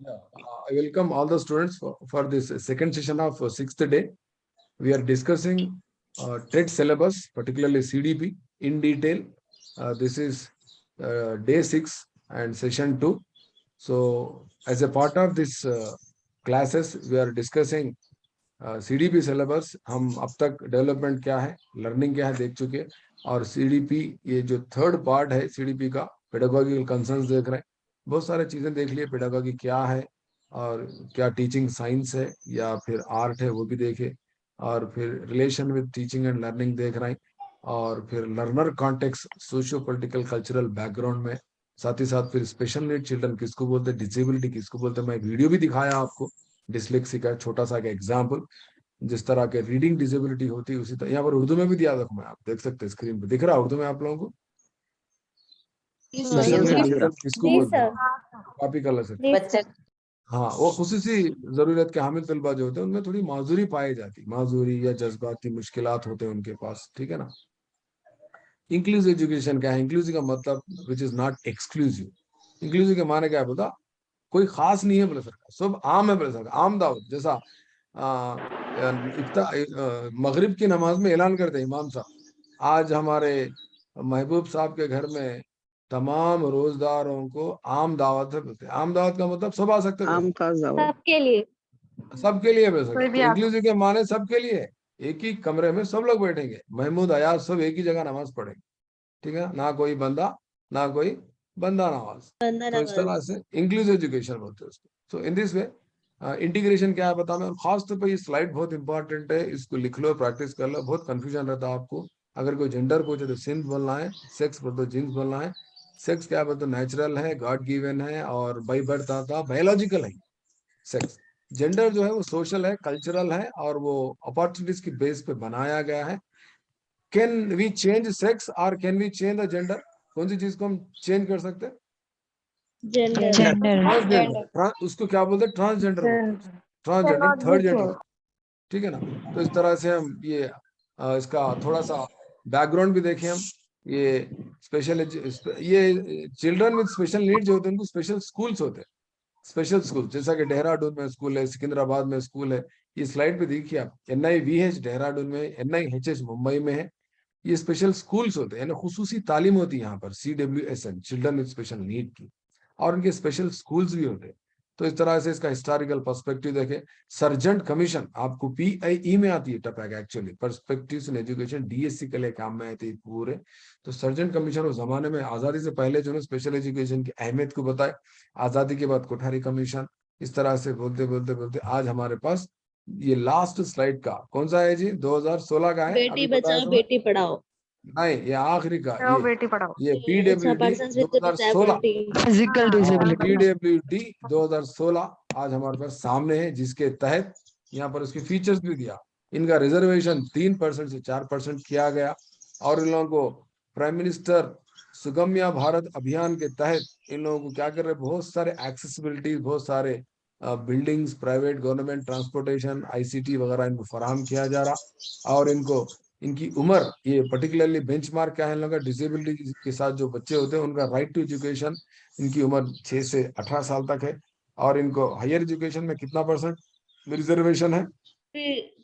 Yeah, I welcome all the students for this second session of sixth day. We are discussing TET syllabus, particularly CDP, in detail. This is day 6 and session 2. So, as a part of this classes, we are discussing CDP syllabus. हम अब तक development क्या है, learning क्या है देख चुके, और CDP ये जो थर्ड पार्ट है CDP का, पेडागोजिकल कंसर्न्स देख रहे हैं. बहुत सारे चीजें देख लिए, पेडागोजी क्या है और क्या टीचिंग साइंस है या फिर आर्ट है वो भी देखे, और फिर relation with teaching and learning देख रहे हैं, और फिर learner context, socio political cultural background में, साथ ही साथ फिर स्पेशल नीड चिल्ड्रन किसको बोलते हैं, डिसेबिलिटी किसको बोलते हैं. मैं वीडियो भी दिखाया आपको डिसलेक्सी का, छोटा सा एग्जाम्पल. जिस तरह के रीडिंग डिसेबिलिटी होती है उसी तरह यहाँ पर उर्दू में भी दिया देखो, मैं आप देख सकते हैं स्क्रीन पे दिख रहा है उर्दू में आप लोगों को. स्पेशल नीड चिल्ड्रन किसको बोलते हैं, कॉपी कर लो सर. बच्चे हाँ, वो खुसूसी जरूरत के हामिल तलबा जो होते हैं उनमें थोड़ी माजूरी पाई जाती, माजूरी या जज्बाती मुश्किलात होते हैं उनके पास, ठीक है ना. इंक्लूसिव एजुकेशन क्या है, इंक्लूसिव का मतलब which is not exclusive. Inclusive के माने क्या है पता, कोई खास नहीं है बोले सर, सब आम है बोले सर, आम दावत जैसा. मगरिब की नमाज में ऐलान करते हैं इमाम साहब, आज हमारे महबूब साहब के घर में तमाम रोजदारों को आम दावत है बोलते हैं. आम दावत का मतलब सब आ सकते हैं, आम का दावत सबके लिए सबके लिए बोल सकते कोई हैं. भी तो आ इंक्लूसिव के माने सबके लिए है. एक ही कमरे में सब लोग बैठेंगे, महमूद अयाज सब एक ही जगह नमाज पढ़ेंगे, ठीक है ना. कोई बंदा ना कोई बंदा नवाज. तो इस तरह से इंक्लूसिव एजुकेशन बोलते हैं उसको. सो इन दिस वे इंटीग्रेशन क्या है बता मैं, खास तौर पर ये स्लाइड बहुत इंपॉर्टेंट है, इसको लिख लो, प्रैक्टिस कर लो. बहुत कंफ्यूजन रहता है आपको. अगर कोई जेंडर पूछे तो सिंस बोलना है, सेक्स बोल तो जींस बोलना है. सेक्स क्या बोलते नेचुरल है, गॉड गिवन है, और बाई बर्थ आता बायोलॉजिकल है. सेक्स जेंडर जो है वो सोशल है, कल्चरल है, और वो अपॉर्चुनिटीज की बेस पे बनाया गया है. कैन वी चेंज सेक्स और can we change the gender, कौन सी चीज को हम चेंज कर सकते हैं? ट्रांसजेंडर. उसको क्या बोलते हैं, ट्रांसजेंडर बोलते हैं. ट्रांसजेंडर थर्ड जेंडर, ठीक है ना. तो इस तरह से हम ये इसका थोड़ा सा बैकग्राउंड भी देखें हम. ये स्पेशल ये चिल्ड्रन विद स्पेशल नीड जो होते हैं उनको स्पेशल स्कूल्स होते हैं. स्पेशल स्कूल जैसा कि देहरादून में स्कूल है, सिकंदराबाद में स्कूल है. ये स्लाइड पे देखिए आप, NIVH देहरादून में, NIHS मुंबई में है. ये स्पेशल स्कूल्स होते हैं, यानी खुसूसी तालीम होती है यहाँ पर, CWSN children with special need की, और उनके स्पेशल स्कूल्स भी होते हैं. तो इस तरह से इसका हिस्टोरिकल पर्सपेक्टिव देखें. सर्जेंट कमीशन आपको PIE में आती है टपैक, actually perspectives in education DSC के लिए काम में आए थे पूरे. तो सर्जेंट कमीशन उस जमाने में आजादी से पहले जो है स्पेशल एजुकेशन की अहमियत को बताए. आजादी के बाद कोठारी कमीशन. इस तरह से बोलते बोलते बोलते आज हमारे पास ये लास्ट स्लाइड का कौन सा है जी, 2016 का है. बेटी बचाओ बेटी पढ़ाओ. नहीं, ये आखिरी का, बेटी पढ़ाओ. ये अच्छा, PWD persons with 2016, disability. Physical disability PWD 2016 आज हमारे पास सामने है, जिसके तहत यहाँ पर उसके फीचर्स भी दिया. इनका रिजर्वेशन 3% से 4% किया गया, और इन लोगों को प्राइम मिनिस्टर सुगम्य भारत अभियान के तहत इन लोगों को क्या कर रहे हैं, बहुत सारे एक्सेसिबिलिटी, बहुत सारे buildings, private government transportation, ICT वगैरह इनको फराहम किया जा रहा. और इनको इनकी उम्र, ये पर्टिकुलरली बेंचमार्क क्या है, इन लोगों का डिसेबिलिटी के साथ जो बच्चे होते हैं उनका राइट टू एजुकेशन, इनकी उम्र 6 से 18 साल तक है. और इनको हायर एजुकेशन में कितना परसेंट रिजर्वेशन है,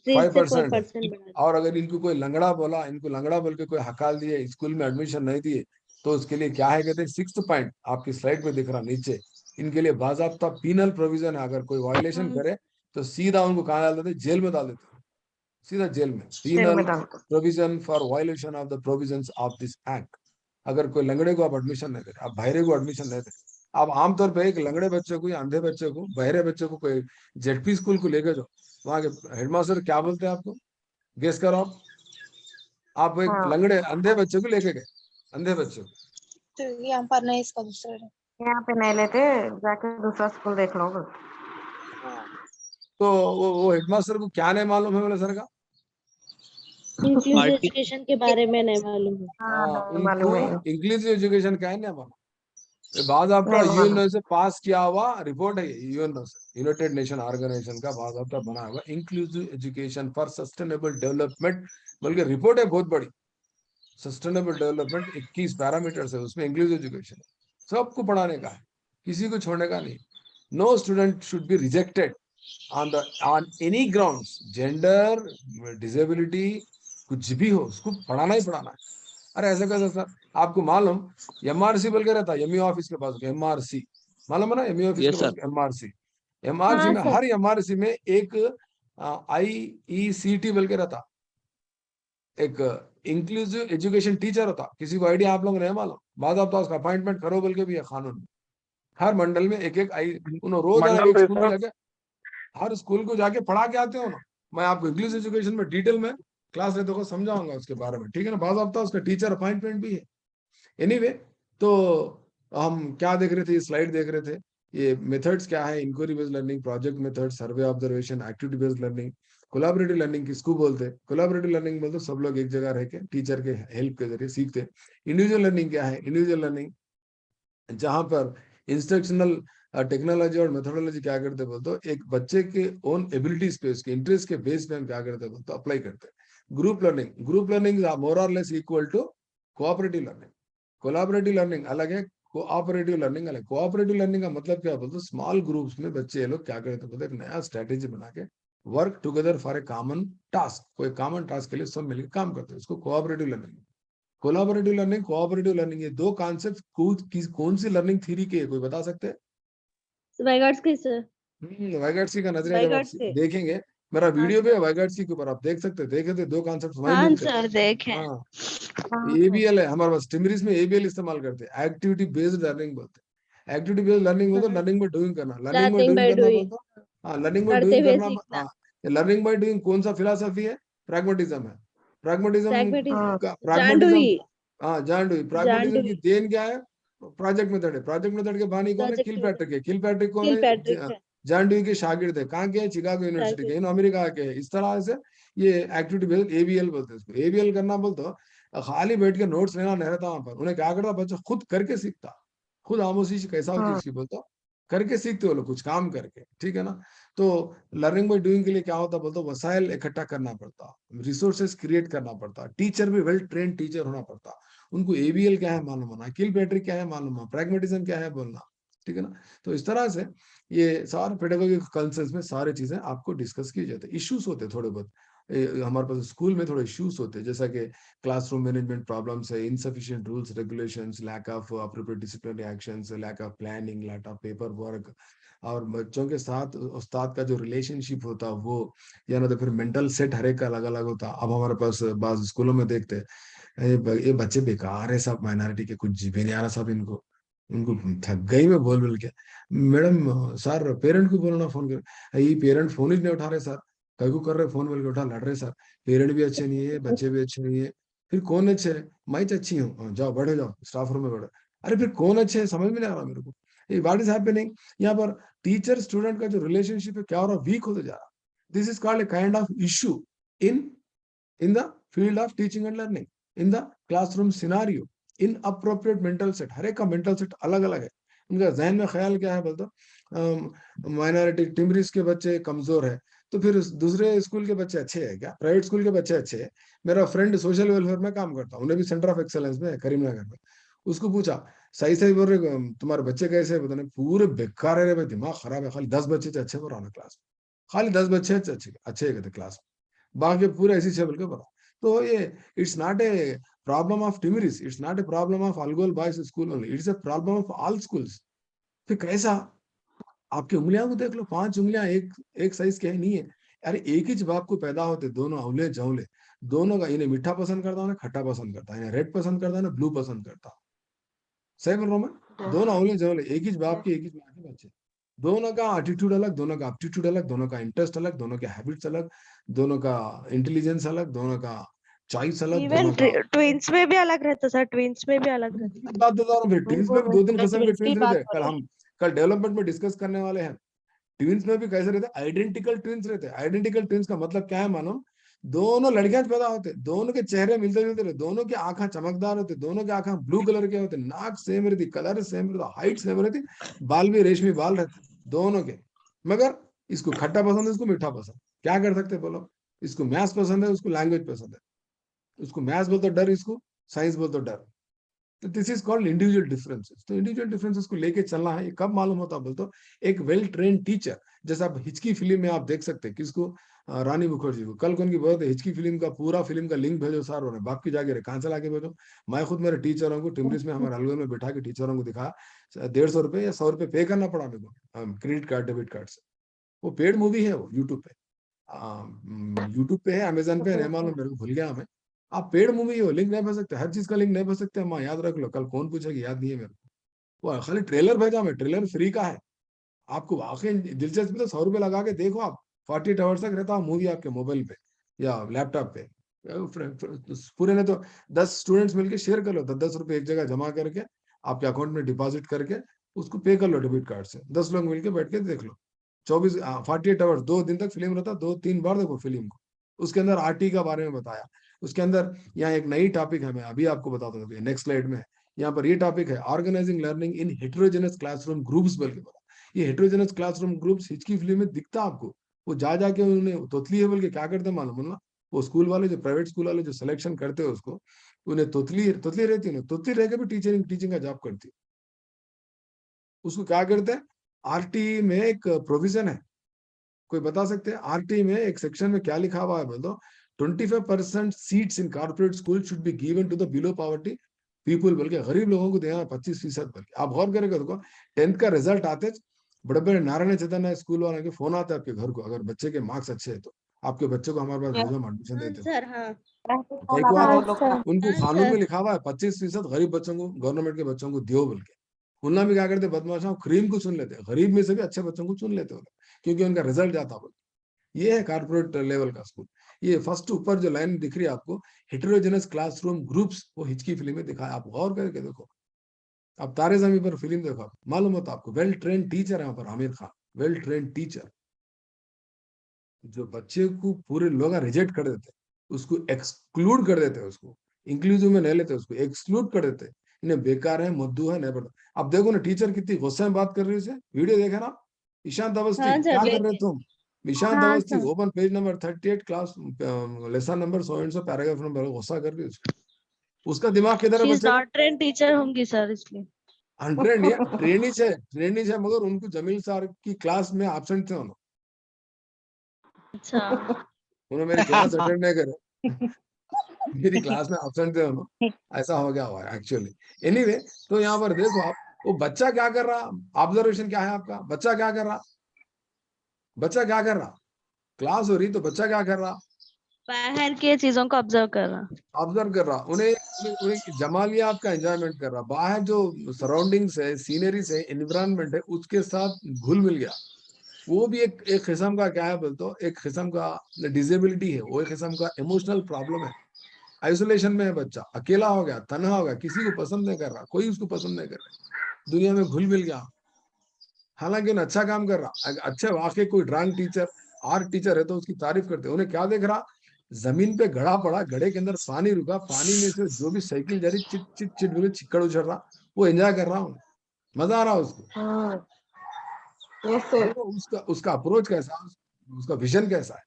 5%. और अगर इनको कोई लंगड़ा बोला, इनको लंगड़ा बोल के कोई हकाल दिए, स्कूल में एडमिशन नहीं दिए, तो उसके लिए क्या है कहते हैं, 6th पॉइंट आपकी स्लाइड पे दिख रहा नीचे, इनके लिए बाजाब्ता पीनल प्रोविजन है. अगर कोई वायलेशन करे तो सीधा उनको कहाँ डाल देते, जेल में डाल देते, सीधा जेल में. Penal provision for violation of the provisions of this act. अगर कोई लंगड़े को आप एडमिशन नहीं दे, आप बहरे को एडमिशन नहीं दे, आप आमतौर पे एक लंगड़े बच्चे को या अंधे बच्चे को, बहरे बच्चे को कोई ZP स्कूल को लेकर जाओ, वहां के हेडमास्टर क्या बोलते हैं आपको, गेस करो आप. आप एक लंगड़े अंधे बच्चे को लेके गए, अंधे बच्चे को, तो यहाँ पर नहीं, इसका दूसरा है। यहाँ पे नहीं लेते, जाके दूसरा स्कूल देख लो. तो वो हेडमास्टर को क्या नहीं मालूम है बोले सर का, इंक्लूसिव एजुकेशन के बारे में नहीं मालूम है. उनको इंग्लिश एजुकेशन क्या है ना मालूम. बाद आपका UN से पास किया हुआ रिपोर्ट है, UN से, यूनाइटेड नेशन ऑर्गेनाइजेशन का बाद आपका बना हुआ inclusive education for sustainable development, बल्कि रिपोर्ट है बहुत बड़ी. सस्टेनेबल डेवलपमेंट 21 पैरामीटर्स है, उसमें इंक्लूसिव एजुकेशन सबको पढ़ाने का है, किसी को छोड़ने का नहीं. No student should be rejected on any grounds, gender, disability, कुछ भी हो, उसको पढ़ाना ही पढ़ाना है। अरे ऐसा कैसे सर, आपको मालूम MRC बोल के रहता है, एमई ऑफिस के पास, MRC मालूम है ना, एमई ऑफिस के यस पास सर। MRC, MRC हाँ में सर। हर MRC में एक IECT बोल के रहता, एक इंक्लूसिव एजुकेशन टीचर होता। किसी को आइडिया आप लोगों ने मालूम, बाद आप तो उसका अपॉइंटमेंट करो बोल के भी है कानून में। हर मंडल में एक एक उन्होंने रोजाना मंडल एक स्कूल में रिसर्च जाके, हर स्कूल को जाके पढ़ा के आते हो ना। मैं आपको इंग्लिश एजुकेशन में डिटेल में क्लास लेते हुए समझाऊंगा उसके बारे में, ठीक है ना। बाद आप उसका टीचर अपॉइंटमेंट भी है। एनीवे, तो हम क्या देख रहे थे, स्लाइड देख रहे थे, ये मेथड्स क्या है, inquiry based learning, project method, survey observation, activity based learning, collaborative learning किसको बोलते हैं। कोलैबोरेटिव लर्निंग बोलते सब लोग एक जगह रह के टीचर के हेल्प के जरिए सीखते। इंडिविजुअल लर्निंग क्या है, इंडिविजुअल लर्निंग जहां पर इंस्ट्रक्शनल टेक्नोलॉजी और मेथोडोलॉजी क्या करते बोलते हो, एक बच्चे के ओन एबिलिटीज पे, उसके इंटरेस्ट के बेस पे हम क्या करते बोलते अप्लाई करते हैं। ग्रुप लर्निंग मोर और less equal to cooperative learning. Collaborative learning अलग है, कोऑपरेटिव लर्निंग अलग। कोऑपरेटिव लर्निंग का मतलब क्या बोलते, स्मॉल ग्रुप्स में बच्चे लोग क्या करते बोलते, एक नया स्ट्रेटेजी बना के work together for a common task, कोई कॉमन टास्क के लिए सब मिलकर काम करते हैं, उसको cooperative learning. Collaborative learning, cooperative learning, ये दो कॉन्सेप्ट कौन सी लर्निंग थ्योरी के है, कोई बता सकते हैं? वाइगार्ड्स से। वाइगार्डस्की का नजरिया जब आप वाइगार्ड्स के। देखेंगे, मेरा हाँ वीडियो पे सर। वाइगार्डस्की के ऊपर आप देख सकते हैं, देखे थे दो कॉन्सेप्ट वहीं हाँ मिलते हैं। सर देखें। हाँ, हाँ सर। ABL है हमारे पास, टिमरिस में ABL इस्तेमाल करते हैं, एक्टिविटी बेस्ड लर्निंग बोलते हैं। एक्टिविटी बेस्ड लर्निंग बोलते लर्निंग बाय डूइंग करना, learning by learning doing by करना डूइंग, बोलते हैं। हाँ, लर्निंग बाय करते डूइंग हुए करना। सीखना। हाँ, लर्निंग बाय डूइंग कौन सा फिलॉसफी है? प्रैग्मेटिज्म है। Pragmatism pragmatism. का जांडुई। प्रैग्मेटिज्म, हाँ जानडू, प्रैग्मेटिज्म की जांडुई देन क्या है? प्रोजेक्ट मेथड है। प्रोजेक्ट मेथड के बानी कौन है? प्रोजेक्ट किलपैट्रिक है। किलपैट्रिक कौन किल पैट्रिक है? है। जॉन ड्यूई के शागिर्द है। कहाँ के? चिकागो यूनिवर्सिटी के, शागिर्द। इन अमेरिका के। इस तरह से ये एक्टिविटी बेस्ड ABL बोलते हैं इसको। ABL करना बोलते हो खाली बैठ के नोट्स लेना नहीं रहता वहां पर, उन्हें क्या करता बच्चा खुद करके सीखता, खुद आमोशी कैसा होती है उसकी बोलता, करके सीखते हो लोग कुछ काम करके, ठीक है ना। तो लर्निंग बाय डूइंग के लिए क्या होता बोलते, वसाइल इकट्ठा करना पड़ता, रिसोर्सेस क्रिएट करना पड़ता, टीचर भी वेल ट्रेन टीचर होना पड़ता, उनको ABL क्या है मालूम होना, किल पैट्रिक क्या है मालूम होना, प्रैग्मेटिज्म क्या है बोलना, ठीक है ना। तो इस तरह से ये सारे पेडागोजिक कंसर्न्स में सारी चीजें आपको डिस्कस की जाती है। इश्यूज होते हैं थोड़े बहुत, हमारे पास स्कूल में थोड़े इश्यूज होते हैं, जैसा कि क्लासरूम मैनेजमेंट प्रॉब्लम्स है, insufficient rules regulations, lack of appropriate disciplinary actions, lack of planning, lack of paper work, और बच्चों के साथ उस्ताद का जो रिलेशनशिप होता वो, या ना तो फिर मेंटल सेट हर एक का अलग अलग होता। अब हमारे पास बाज स्कूलों में देखते हैं ये बच्चे बेकार है सब, माइनॉरिटी के, कुछ जीवे नहीं आ रहा सब इनको, उनको थक गई मैं बोल बोल के। मैडम सर पेरेंट को बोलना फोन कर, ये पेरेंट फोन ही नहीं उठा रहे सर, कई को कर रहे फोन बोल के उठा, लड़ रहे सर, पेरेंट भी अच्छे नहीं है, बच्चे भी अच्छे नहीं है। फिर कौन अच्छे है? मैं ही अच्छी हूँ, जाओ बैठो, जाओ स्टाफ रूम में बैठो। अरे फिर कौन अच्छे है समझ में नहीं आ रहा मेरे को, ये व्हाट इज हैपनिंग यहाँ पर। टीचर स्टूडेंट का जो रिलेशनशिप है क्या हो रहा, वीक होते जा रहा। This is called a kind of issue in in the field of teaching and learning, in the classroom scenario, in appropriate mental set। हर एक का मेंटल सेट अलग अलग है, उनका जहन में ख्याल क्या है बोलते, माइनॉरिटी टिमरिस के बच्चे कमजोर है, तो फिर दूसरे स्कूल के बच्चे अच्छे हैं क्या? प्राइवेट स्कूल के बच्चे अच्छे हैं। मेरा फ्रेंड सोशल वेलफेयर में काम करता, उन्हें भी सेंटर ऑफ एक्सेलेंस में है करीमनगर में। उसको पूछा सही सही बोल रहे तुम्हारे बच्चे कैसे है, बताने पूरे बेकार है रे भाई, दिमाग खराब है, खाली 10 बच्चे से अच्छे पढ़ाना क्लास में, खाली 10 बच्चे अच्छे अच्छे कहते क्लास में, बाकी पूरे ऐसी छह के पढ़ा। तो ये it's not a problem of टिमरिस, it's not a problem of अलगोल boys school only, it's a problem of all schools. फिर कैसा? आपकी उंगलियां को देख लो, 5 उंगलियां एक एक साइज के नहीं है। अरे एक ही जवाब को पैदा होते दोनों अवले जवले, दोनों का, इन्हें मीठा पसंद करता हूँ, खट्टा पसंद करता है, इन्हें रेड पसंद करता है, ब्लू पसंद करता। सही बोल रहा हूँ मैं? दोनों अवले जवले, एक ही बाप के एक ही माँ के बच्चे, दोनों का एटीट्यूड अलग, दोनों का एप्टीट्यूड अलग, दोनों का इंटरेस्ट अलग, दोनों के हैबिट्स अलग, दोनों का इंटेलिजेंस अलग, दोनों का चॉइस अलग, इवन दोनों का। ट्विंस में भी अलग रहता सर, ट्विंस में भी अलग रहता। बात बता रहा हूँ, फिर ट्विंस में भी दो तीन किस्म के ट्विंस की ट्विंस बात रहते हैं, हो रही है। कल डेवलपमेंट में डिस्कस करने वाले हैं। ट्विंस में भी कैसे रहते हैं? आइडेंटिकल ट्विंस रहते हैं। आइडेंटिकल ट्विंस का मतलब क्या है मानो, दोनों लड़कियां पैदा होते, दोनों के चेहरे मिलते जुलते रहते, दोनों की आंखें चमकदार होते, दोनों की आंखें ब्लू कलर के होते, नाक सेम रहती, कलर सेम रहता, हाइट सेम रहती, बाल भी रेशमी बाल रहते दोनों के। मगर इसको खट्टा पसंद है, इसको मीठा पसंद, क्या कर सकते बोलो? इसको मैथ्स पसंद है, उसको लैंग्वेज पसंद है, उसको मैथ्स बोल तो डर, इसको साइंस बोल तो डर। तो this is called individual differences. तो इंडिविजुअल डिफरेंसेस को लेके चलना है। ये कब मालूम होता है बोलते हो, एक वेल ट्रेन टीचर, जैसे आप हिचकी फिल्म में आप देख सकते हैं किसको, रानी मुखर्जी को। कल को उनकी बहुत हिचकी फिल्म का पूरा फिल्म का लिंक भेजो सर, उन्हें बाप की जाके कहाँ से लाके भेजो। मैं खुद मेरे टीचरों को टिमरिस में हमारे अलगों में बैठा के टीचरों को दिखा, 150 रुपए या 100 रुपए पे करना पड़ा मेरे को क्रेडिट कार्ड डेबिट कार्ड से। वो पेड मूवी है, वो यूट्यूब पे, यूट्यूब पे है, अमेजन पे है, नहीं मालूम मेरे को, भूल गया मैं। आप पेड मूवी हो, लिंक नहीं भर सकते, हर चीज का लिंक नहीं भर सकते। माँ याद रख लो, कल कौन पूछेगी, याद नहीं है मेरे को। वो खाली ट्रेलर भेजा मैं, ट्रेलर फ्री का है। आपको वाकई दिलचस्पी तो 100 रुपए लगा के देखो आप, 48 आवर्स तक रहता मूवी आपके मोबाइल पे या लैपटॉप पे। पूरे ने तो 10 स्टूडेंट्स मिलके शेयर कर लो, 10-10 रुपए एक जगह जमा करके आपके अकाउंट में डिपॉजिट करके उसको पे कर लो डेबिट कार्ड से। 10 लोग मिलके बैठ के देख लो, 48 आवर्स, 2 दिन तक फिल्म रहता, 2-3 बार देखो फिल्म को। उसके अंदर आरटी का बारे में बताया। उसके अंदर यहाँ एक नई टॉपिक है, मैं अभी आपको बताता हूँ, नेक्स्ट स्लाइड में। यहाँ पर ये टॉपिक है, ऑर्गेनाइजिंग लर्निंग इन हेटेरोजेनस क्लासरूम ग्रुप्स बोल के बोला। ये हेटेरोजेनस क्लासरूम ग्रुप्स हिचकी फिल्म में दिखता आपको। वो जा जाके उन्हें तोतली है बोल के क्या करते मालूम ना, वो स्कूल वाले, जो प्राइवेट स्कूल वाले जो सिलेक्शन करते हैं उसको, उन्हें तोतली तोतली रहती है, तोतली रह के भी टीचिंग का जॉब करती है। उसको क्या करते हैं, आरटी में एक प्रोविजन है, कोई बता सकते हैं आरटी में एक सेक्शन में क्या लिखा हुआ है बोल दो, 25% seats in corporate school should be given to the below poverty people बोल के, गरीब लोगों को देना 25% बोल के। आप गौर करेंगे देखो, 10th का रिजल्ट आते बड़े बड़े नारायण चैतन्य स्कूल वाले के फोन आता है आपके घर को, अगर बच्चे के मार्क्स अच्छे है तो आपके बच्चे को हमारे पास भेजो, हम एडमिशन हाँ देते हैं। सर, हाँ कई को आता है, उनको हाँ कानून में सर। लिखा हुआ है 25% गरीब बच्चों को, गवर्नमेंट के बच्चों को दियो बोल के। उनना भी क्या करते बदमाशा, क्रीम को चुन लेते, गरीब में से भी अच्छे बच्चों को चुन लेते हो, क्योंकि उनका रिजल्ट जाता बोल। ये है कॉर्पोरेट लेवल का स्कूल। ये फर्स्ट ऊपर जो लाइन दिख रही है आपको, हेटेरोजेनस क्लासरूम ग्रुप्स, वो हिचकी फिल्म में दिखाया। आप गौर करके देखो, आप तारे जमीन पर फिल्म देखो, आप मालूम होता आपको। वेल ट्रेन टीचर है यहाँ पर Aamir Khan, well train teacher. जो बच्चे को पूरे लोग रिजेक्ट कर देते, उसको एक्सक्लूड कर देते, उसको इंक्लूसिव में नहीं लेते, उसको एक्सक्लूड कर देते, इन्हें बेकार है, मद्दू है, नहीं पढ़ता। अब देखो ना टीचर कितनी गुस्से में बात कर रही है उसे, वीडियो देखा ना। ईशांत अवस्थी, हाँ सर, क्या कर रहे लेकिन तुम? ईशांत हाँ Awasthi, sir. Open page number 38 class lesson number so and so paragraph number, गुस्सा कर रही है उसको। उसका दिमाग किधर है शी इज बच्चे का? नॉट ट्रेन टीचर होंगी सर, इसलिए। 100 नहीं है, ट्रेनिज है, मगर उनको जमील सर की क्लास में एब्सेंट थे उन्होंने। अच्छा। उन्होंने मेरी क्लास अटेंड नहीं करे, मेरी क्लास में एब्सेंट थे उन्होंने। ऐसा हो गया हुआ है एक्चुअली। एनीवे, तो यहाँ पर देखो आप, वो बच्चा क्या कर रहा, ऑब्जर्वेशन क्या है आपका, बच्चा क्या कर रहा, बच्चा क्या कर रहा, क्लास हो रही तो बच्चा क्या कर रहा, बाहर के चीजों को ऑब्जर्व कर रहा। ऑब्जर्व कर रहा, उन्हें उन्हें, उन्हें जमालिया आपका एंजॉयमेंट कर रहा। बाहर जो सराउंडिंग्स है, सीनरीज है, एनवायरनमेंट है, उसके साथ घुल मिल गया। वो भी एक किस्म का क्या है बोलते हो, एक किस्म का डिसेबिलिटी है, वो एक किस्म का इमोशनल प्रॉब्लम है। आइसोलेशन में है बच्चा, अकेला हो गया, तन्हा हो गया, किसी को पसंद नहीं कर रहा, कोई उसको पसंद नहीं कर रहा, दुनिया में घुल मिल गया। हालांकि उन्हें अच्छा काम कर रहा, अच्छे वाकई कोई ड्राइंग टीचर, आर्ट टीचर है तो उसकी तारीफ करते, उन्हें क्या देख रहा, जमीन पे घड़ा पड़ा, घड़े के अंदर पानी रुका, पानी में से जो भी साइकिल जा रही, चिट चिट चिट बोले चिक्कड़ उछल रहा, वो एंजॉय कर रहा हूँ, मजा आ रहा उसको। देखो उसका उसका अप्रोच कैसा, उसका विजन कैसा है,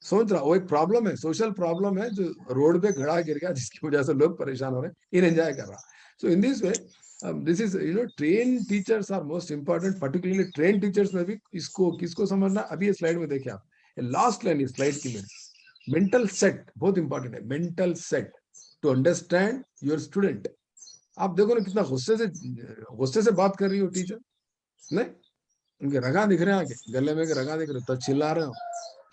सोच रहा। वो एक प्रॉब्लम है, सोशल प्रॉब्लम है, जो रोड पे घड़ा गिर गया जिसकी वजह से लोग परेशान हो रहे हैं, इन एंजॉय कर रहा। So in this way this is train teachers are most important, particularly train teachers में भी इसको किसको समझना। अभी ये स्लाइड में देखिए आप, लास्ट लाइन इस स्लाइड की मेरी, मेंटल सेट बहुत इंपॉर्टेंट है, mental set to understand your student. आप देखो ना कितना गुस्से से बात कर रही हो टीचर, नहीं उनके रगा दिख रहे हैं, आगे गले में के रगा दिख रहे, तो चिल्ला रहे हो,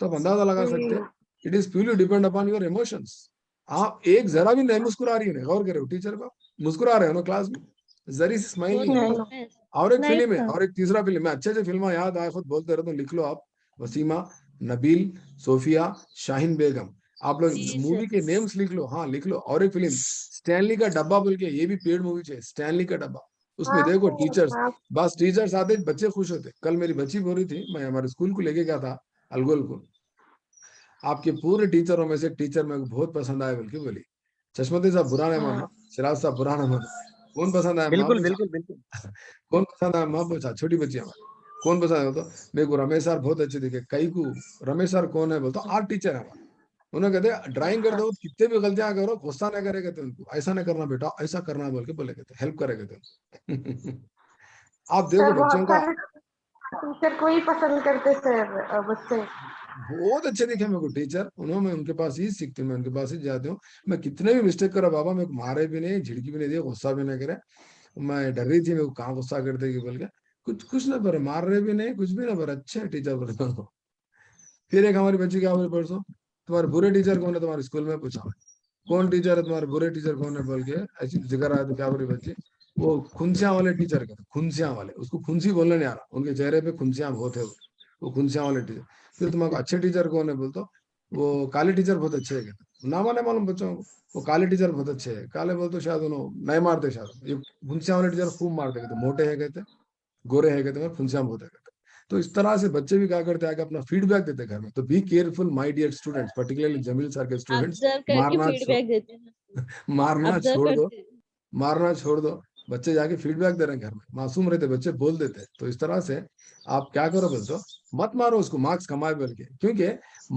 तो आप अंदाजा लगा सकते हैं। It is purely depend upon your emotions. आप एक जरा भी नहीं मुस्कुरा रही है, गौर करो टीचर को, मुस्कुरा रहे हो ना क्लास में, जरी सी स्माइल वो नहीं है। तो है। और एक नहीं फिल्म है, सर। और एक तीसरा फिल्म है, अच्छे से फिल्म याद आए खुद बोलते रहते हो, लिख लो आप, वसीमा, नबील, सोफिया, शाहीन बेगम, आप लोग जी सर। मूवी के नेम्स लिख लो, हाँ लिख लो। और एक फिल्म स्टैनली का डब्बा बोल के, ये भी पेड मूवी है, स्टैनली का डब्बा। उसमें देखो टीचर्स, बस टीचर्स आते बच्चे खुश होते। कल मेरी बच्ची बोल रही थी, मैं हमारे स्कूल को लेके गया था अलगोल को, आपके पूरे टीचरों में से एक टीचर मेरे को बहुत पसंद आया बल्कि बोली, चश्मती साहब बुरा नहीं मानना, सिराज साहब बुरा नहीं मानना, कौन पसंद आया माँ बिल्कुल पूछा, बिल्कुल बिल्कुल। कौन पसंद आया माँ पूछा, छोटी बच्ची हमारी, कौन पसंद है? तो मेरे को रमेश सर बहुत अच्छे दिखे। कई को रमेश सर कौन है बोलता, आर्ट टीचर है हमारा। उन्होंने कहते ड्राइंग करते हो कितने भी गलतियां करो गुस्सा नहीं करेगा तो उनको ऐसा नहीं करना बेटा ऐसा करना बोल के बोले कहते हेल्प करेगा तो आप देखो सर बच्चों बहुत का सारे टीचर को ही पसंद करते सर बच्चे। बहुत अच्छे दिखे मेरे को टीचर, उन्होंने मैं उनके पास ही सीखती हूँ, मैं उनके पास ही जाती हूँ। मैं कितने भी मिस्टेक करा बाबा मेरे को मारे भी नहीं, झिड़की भी नहीं दिया, गुस्सा भी नहीं करे। मैं डर रही थी मेरे को कहाँ गुस्सा कर देगी बोल के, कुछ ना पर मार रहे भी नहीं, कुछ भी ना पर अच्छे टीचर बोल। फिर एक हमारी बच्ची क्या बोली परसों, तुम्हारे बुरे टीचर कौन है तुम्हारे स्कूल में, पूछा कौन टीचर है तुम्हारे बुरे टीचर कौन है बोल के ऐसी जिक्र आया तो क्या बोली बच्ची, वो खुनसिया वाले टीचर कहते, खुनसिया वाले, उसको खुनसी बोलने नहीं आ रहा, उनके चेहरे पे खुनसियां बहुत है, वो खुनसिया वाले टीचर। फिर तुम्हारा अच्छे टीचर कौन है बोलते, वो काले टीचर बहुत अच्छे है कहते, नामा नहीं मालूम बच्चों को, वो काले टीचर बहुत अच्छे है, काले बोलते शायद उन्होंने नहीं मारते, शायद ये खुनसिया वाले टीचर खूब मारते कहते, मोटे है कहते, गोरे है कहते, खुनसियां बहुत है कहते। तो इस तरह से बच्चे भी क्या करते हैं, आगे अपना फीडबैक देते हैं घर में। तो be careful my dear students, particularly Jamil sir के स्टूडेंट्स, ऑब्जर्व करके मारना फीडबैक देते हैं, मारना ऑब्जर्व छोड़ दो, करते हैं। मारना छोड़ दो, बच्चे जाके फीडबैक दे रहे हैं घर में, मासूम रहते बच्चे, बोल देते हैं। तो इस तरह से आप क्या करो बोलते हो, मत मारो उसको, मार्क्स कमाए बोल के, क्योंकि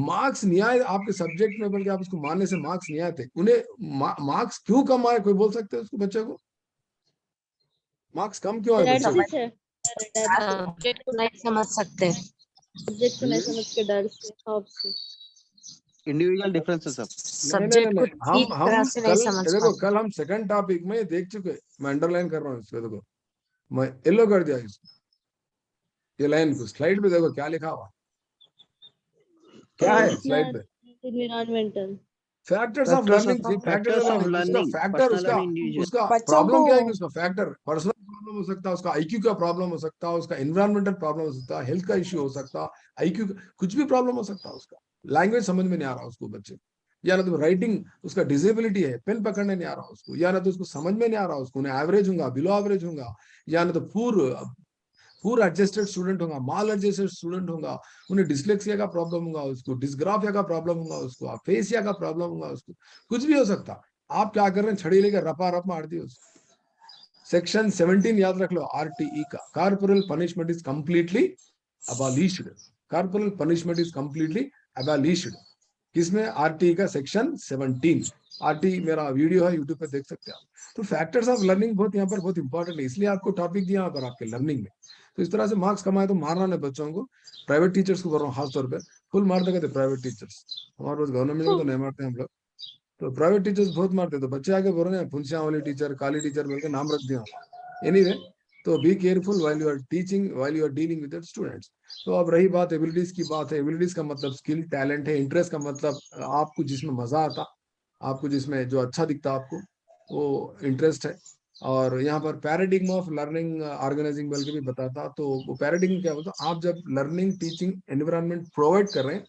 मार्क्स नहीं आए आपके सब्जेक्ट में, बल्कि आप उसको मारने से मार्क्स नहीं आते, उन्हें मार्क्स क्यों कम आए, कोई बोल सकते हैं उसको, बच्चे को मार्क्स कम क्यों आए डर बच्चे से को? सर, डर से, सब्जेक्ट को नहीं समझ सकते। सब्जेक्ट को नहीं समझ के डर से, खौफ से। इंडिविजुअल डिफरेंसेस सब। सब्जेक्ट को ठीक तरह हम से नहीं कल समझ देखो, पाते। कल हम सेकंड टॉपिक में देख चुके, मैं अंडरलाइन कर रहा हूँ इसको, देखो मैं येलो कर दिया इसको, ये लाइन को, स्लाइड पे देखो क्या लिखा हुआ, क्या है स्लाइड पे, environmental factors of learning, factors of learning, उसका फैक्टर, उसका बच्चों प्रॉब्लम को क्या है कि उसका फैक्टर पर्सनल प्रॉब्लम हो सकता है, उसका आईक्यू का प्रॉब्लम हो सकता है, उसका एनवायरमेंटल प्रॉब्लम हो सकता है, हेल्थ का इश्यू हो सकता है, आईक्यू कुछ भी प्रॉब्लम हो सकता है, उसका लैंग्वेज समझ में नहीं आ रहा उसको बच्चे को, या ना तो राइटिंग उसका डिसेबिलिटी है, पेन पकड़ने नहीं आ रहा उसको, या ना तो उसको समझ में नहीं आ रहा उसको, एवरेज होगा, बिलो एवरेज होगा, या ना तो पूर एडजस्टेड स्टूडेंट होगा, माल एडजस्टेड स्टूडेंट होगा, उन्हें डिसलेक्सिया का प्रॉब्लम होगा, उसको डिस्ग्राफिया का प्रॉब्लम होगा, उसको अफेसिया का प्रॉब्लम होगा, उसको कुछ भी हो सकता। आप क्या कर रहे हैं, छड़ी लेकर रपा रप मार दी उसको। सेक्शन 17 याद रख लो, आरटीई का, corporal punishment is completely abolished, corporal punishment is completely abolished, किसमें, आरटीई का सेक्शन 17। आरटीई मेरा वीडियो है यूट्यूब पे, देख सकते हैं आप। तो फैक्टर्स ऑफ लर्निंग बहुत यहाँ पर बहुत इंपॉर्टेंट है, इसलिए आपको टॉपिक दिया यहाँ पर आपके लर्निंग में। तो इस तरह से मार्क्स कमाए तो मारना नहीं बच्चों को, प्राइवेट टीचर्स को कर रहा हूँ खास तौर पे, फुल मारते कहते प्राइवेट टीचर्स, हमारे पास गवर्नमेंट में तो नहीं मारते हम लोग, तो प्राइवेट टीचर्स बहुत मारते, तो बच्चे आके बोल रहे हैं फुंसिया वाली टीचर, काली टीचर बोल के नाम रख दिया। एनीवे, तो be careful while you are teaching, while you are dealing with students. तो अब रही बात एबिलिटीज की बात है, एबिलिटीज का मतलब स्किल, टैलेंट है, इंटरेस्ट का मतलब आपको जिसमें मजा आता, आपको जिसमें जो अच्छा दिखता आपको, वो इंटरेस्ट है। और यहाँ पर पैराडिग्म ऑफ लर्निंग ऑर्गेनाइजिंग बोल के भी बताता, तो वो पैराडिग्म क्या होता है, आप जब लर्निंग टीचिंग एनवायरनमेंट प्रोवाइड कर रहे हैं,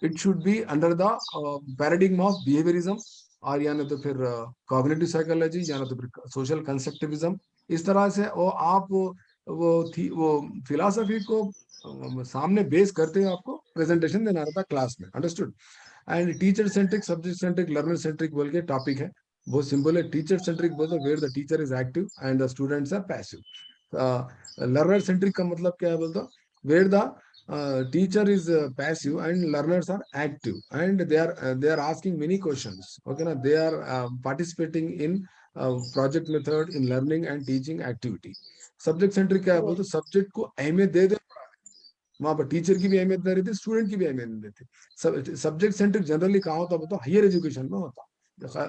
it should be under the paradigm of behaviourism, और या ना तो फिर कॉग्निटिव साइकोलॉजी, या ना तो फिर सोशल कंस्ट्रक्टिविज्म। इस तरह से वो आप वो फिलॉसफी को सामने बेस करते हुए आपको प्रेजेंटेशन देना रहता क्लास में, understood. And teacher centric, subject centric, learner centric बोल के टॉपिक है, बहुत सिंपल है। टीचर सेंट्रिक बोलते where the teacher is active and the students are passive. Learner centric का मतलब क्या है बोलते, where the teacher is passive and learners are active, and they are asking many questions, okay na, they are participating in project method in learning and teaching activity। Subject centric क्या है बोलते, subject को अहमियत दे दे, वहां पर teacher की भी अहमियत नहीं रहती, स्टूडेंट की भी अहमियत नहीं देती। सब्जेक्ट सेंट्रिक जनरली कहाँ होता है, हायर एजुकेशन में होता,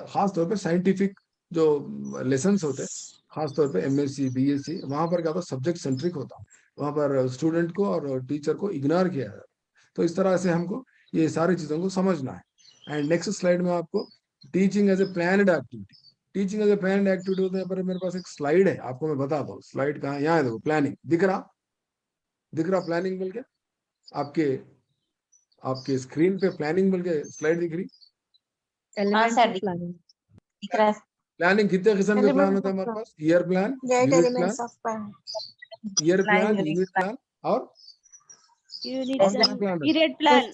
खास तौर पे साइंटिफिक जो लेसन होते हैं, खासतौर पे एमएससी बीएससी, वहां पर क्या होता, सब्जेक्ट सेंट्रिक होता, वहां पर स्टूडेंट को और टीचर को इग्नोर किया जाता। तो इस तरह से हमको ये सारी चीजों को समझना है। एंड नेक्स्ट स्लाइड में आपको teaching as a planned activity, teaching as a planned activity होते हैं, पर मेरे पास एक स्लाइड है, आपको मैं बता दूं, स्लाइड कहाँ, यहाँ है देखो, प्लानिंग दिख रहा प्लानिंग बोल के, आपके आपके स्क्रीन पे प्लानिंग बोल के स्लाइड दिख रही। एलिमेंट्री प्लानिंग दिख रहा है। प्लानिंग कितने किस्म के प्लान होते हैं हमारे पास, year plan, unit plan, year plan, unit plan और unit plan, period plan,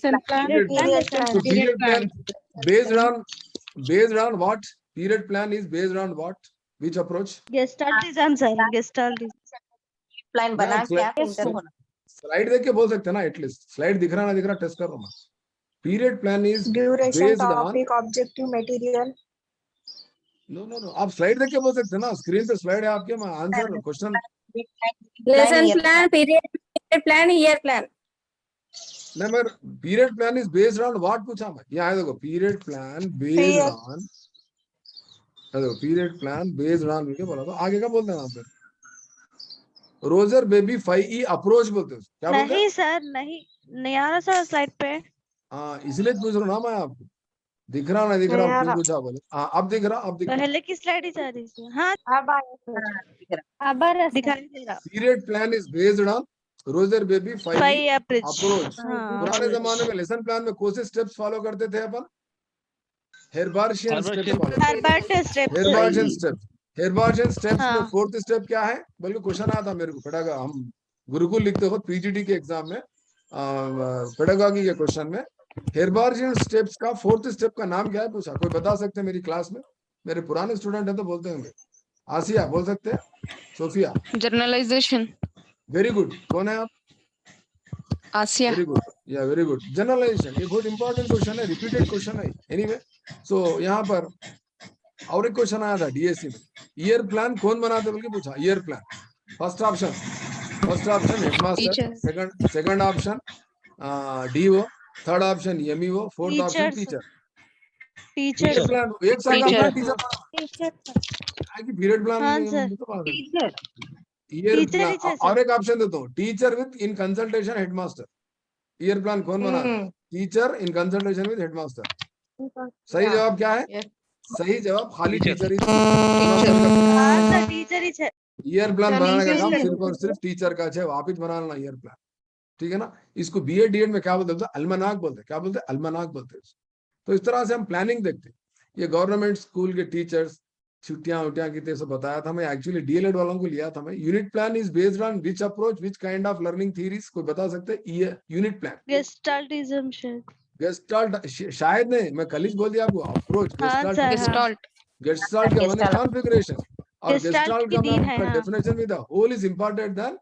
period plan based on what, period plan is based on what, which approach, gestaltism sir, gestaltism plan बना के आप इंटर होना। Slide देख के बोल सकते हैं ना, एटलीस्ट स्लाइड दिख रहा ना दिख रहा टेस्ट कर रहा हूँ। Period plan is Duration, based on topic, objective, material. No आप स्लाइड देख के बोल सकते हैं ना, स्क्रीन पे स्लाइड है आपके, मैं answer question Lesson plan, period plan, year plan. नहीं, मगर period plan is based on what पूछा मैं, यहाँ है देखो, period plan based Year. On, देखो पीरियड प्लान बेस्ड ऑन क्या बोला, तो आगे का बोलते हैं आप फिर रोजर बेबी 5E अप्रोच बोलते हैं, क्या बोलते हैं? नहीं सर, नहीं आ रहा सर स्लाइड पे। हाँ इसलिए पूछ रहा हूँ ना मैं आपको, दिख रहा नहीं दिख रहा, नहीं आ क्यों रहा। पूछा बोले? हाँ अब दिख रहा, अब दिख रहा। पहले की स्लाइड ही जा रही थी। हाँ अब आया सर। अब आ रहा है दिखाई दे रहा। Period plan is based on Roger baby 5E 5 approach. Approach. हाँ पुराने जमाने में लेसन प्लान में कौन से स्टेप्स फॉलो करते थे अपन? Herbartian steps follow, Herbert step. Herbartian steps. Herbartian steps में हाँ। फोर्थ स्टेप क्या है, बल्कि क्वेश्चन आया था मेरे को पेडागा, हम गुरुकुल लिखते हो पीजीडी के एग्जाम में, पेडागॉजी के क्वेश्चन में हेर्बार्शियन स्टेप्स का फोर्थ स्टेप का नाम क्या है पूछा, कोई बता सकते हैं मेरी क्लास में? मेरे पुराने स्टूडेंट है तो बोलते होंगे। आसिया बोल सकते हैं? सोफिया? जर्नलाइजेशन। वेरी गुड, कौन है आप? आसिया। वेरी गुड, या वेरी गुड। जनरलाइजेशन ये बहुत इंपॉर्टेंट क्वेश्चन है, रिपीटेड क्वेश्चन है एनीवे। सो यहाँ पर और एक क्वेश्चन आया था डीएससी में, ईयर प्लान कौन बनाते बल्कि पूछा, year plan. First option headmaster, second option DO, third option MEO, fourth option teacher. Teacher plan एक साल का Teacher. टीचर पीरियड प्लान हाँ sir. Teacher. Year teacher plan. ही सर। और एक ऑप्शन देता हूँ, teacher with in consultation headmaster. Year plan कौन बना? Teacher in consultation with headmaster. सही जवाब क्या है? सही जवाब खाली टीचर ही। हाँ सर टीचर ही है। ईयर प्लान बनाने का काम टीचर। सिर्फ और सिर्फ टीचर का है, आप ही बनाना ईयर प्लान, ठीक है ना। इसको बीएड डीएड में क्या बोलते हैं? अल्मनाक बोलते हैं। क्या बोलते हैं? अल्मनाक बोलते हैं। तो इस तरह से हम प्लानिंग देखते हैं। ये गवर्नमेंट स्कूल के टीचर्स छुट्टियां उट्टियां की सब बताया था मैं, एक्चुअली डीएलएड वालों को लिया था मैं। Unit plan is based on which approach, which kind of learning theories, कोई बता सकते हैं? यूनिट प्लान गेस्टाल्टिज्म शायद। गेस्टाल्ट शायद नहीं, मैं कल ही बोल दिया आपको। अप्रोच हाँ सर। गेस्टाल्ट। गेस्टाल्ट का माने कॉन्फ़िगरेशन, और Gestalt गेस्टाल्ट की का तीन है, मैं हाँ। डेफिनेशन में था, whole is important than,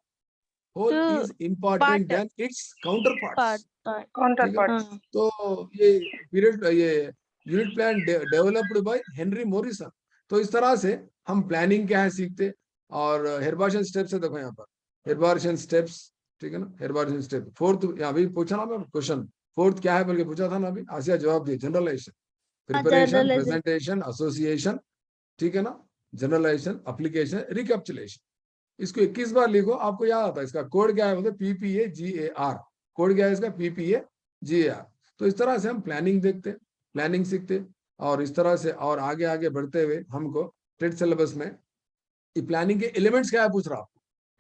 whole तो is important part- than it's counterparts. Counterpart. हाँ। तो ये पीरियड, ये unit plan developed by Henry Morrison. तो इस तरह से हम प्लानिंग क्या है सीखते। और हेर्बार्शियन स्टेप्स है, देखो यहाँ पर हेर्बार्शियन स्टेप्स, ठीक है ना। हेर्बार्शियन स्टेप फोर्थ, यहाँ भी पूछा ना मैं क्वेश्चन, फोर्थ क्या है बल्कि पूछा था ना अभी, आसिया जवाब दिए। Generalization, preparation, generalization। Presentation, association, ठीक है ना। Generalization, application, recapitulation. इसको 21 बार लिखो, आपको याद आता है। इसका कोड क्या है बोलते? PPAGAR। कोड क्या है इसका? PPAGAR। तो इस तरह से हम प्लानिंग देखते, प्लानिंग सीखते, और इस तरह से और आगे आगे बढ़ते हुए हमको टेट सिलेबस में प्लानिंग के एलिमेंट्स क्या है पूछ रहा हूँ।